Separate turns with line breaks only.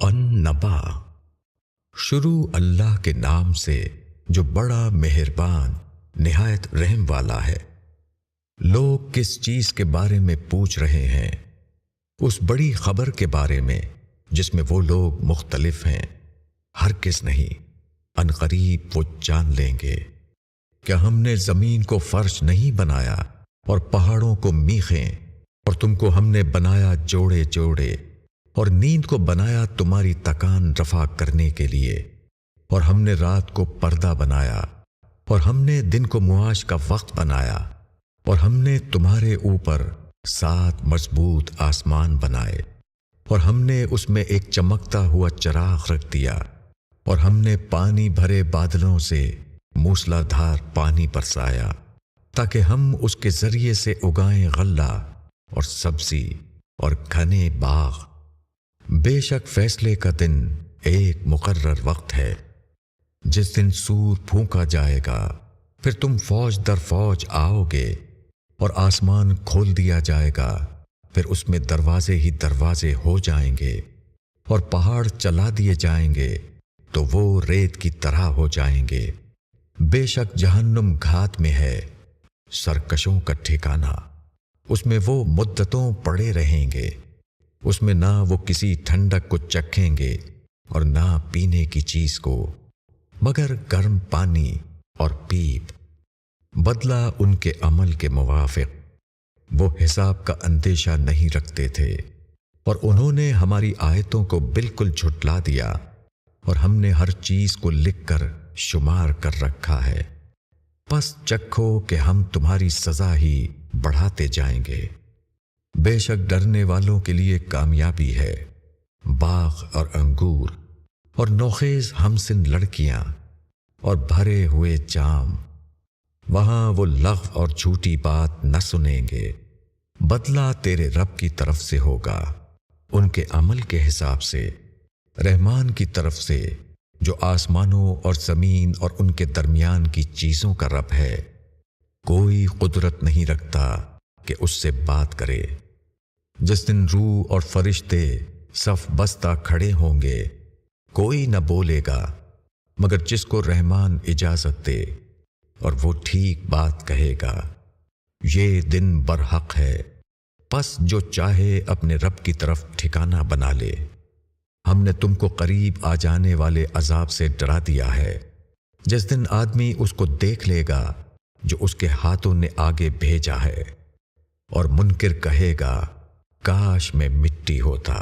النبا۔ شروع اللہ کے نام سے جو بڑا مہربان نہایت رحم والا ہے۔ لوگ کس چیز کے بارے میں پوچھ رہے ہیں؟ اس بڑی خبر کے بارے میں جس میں وہ لوگ مختلف ہیں۔ ہرگز نہیں، ان قریب وہ جان لیں گے۔ کیا ہم نے زمین کو فرش نہیں بنایا اور پہاڑوں کو میخیں، اور تم کو ہم نے بنایا جوڑے جوڑے، اور نیند کو بنایا تمہاری تکان رفع کرنے کے لیے، اور ہم نے رات کو پردہ بنایا، اور ہم نے دن کو معاش کا وقت بنایا، اور ہم نے تمہارے اوپر 7 مضبوط آسمان بنائے، اور ہم نے اس میں ایک چمکتا ہوا چراغ رکھ دیا، اور ہم نے پانی بھرے بادلوں سے موسلا دھار پانی برسایا تاکہ ہم اس کے ذریعے سے اگائیں غلہ اور سبزی اور گھنے باغ۔ بے شک فیصلے کا دن ایک مقرر وقت ہے، جس دن سور پھونکا جائے گا، پھر تم فوج در فوج آؤ گے، اور آسمان کھول دیا جائے گا، پھر اس میں دروازے ہی دروازے ہو جائیں گے، اور پہاڑ چلا دیے جائیں گے تو وہ ریت کی طرح ہو جائیں گے۔ بے شک جہنم گھات میں ہے، سرکشوں کا ٹھکانہ، اس میں وہ مدتوں پڑے رہیں گے، اس میں نہ وہ کسی ٹھنڈک کو چکھیں گے اور نہ پینے کی چیز کو مگر گرم پانی اور پیپ، بدلہ ان کے عمل کے موافق۔ وہ حساب کا اندیشہ نہیں رکھتے تھے، اور انہوں نے ہماری آیتوں کو بالکل جھٹلا دیا، اور ہم نے ہر چیز کو لکھ کر شمار کر رکھا ہے۔ پس چکھو کہ ہم تمہاری سزا ہی بڑھاتے جائیں گے۔ بے شک ڈرنے والوں کے لیے کامیابی ہے، باغ اور انگور اور نوخیز ہمسن لڑکیاں اور بھرے ہوئے جام، وہاں وہ لغو اور جھوٹی بات نہ سنیں گے۔ بدلہ تیرے رب کی طرف سے ہوگا، ان کے عمل کے حساب سے، رحمان کی طرف سے جو آسمانوں اور زمین اور ان کے درمیان کی چیزوں کا رب ہے۔ کوئی قدرت نہیں رکھتا کہ اس سے بات کرے۔ جس دن روح اور فرشتے صف بستہ کھڑے ہوں گے، کوئی نہ بولے گا مگر جس کو رحمان اجازت دے، اور وہ ٹھیک بات کہے گا۔ یہ دن برحق ہے، پس جو چاہے اپنے رب کی طرف ٹھکانہ بنا لے۔ ہم نے تم کو قریب آ جانے والے عذاب سے ڈرا دیا ہے، جس دن آدمی اس کو دیکھ لے گا جو اس کے ہاتھوں نے آگے بھیجا ہے، اور منکر کہے گا کاش میں مٹی ہوتا۔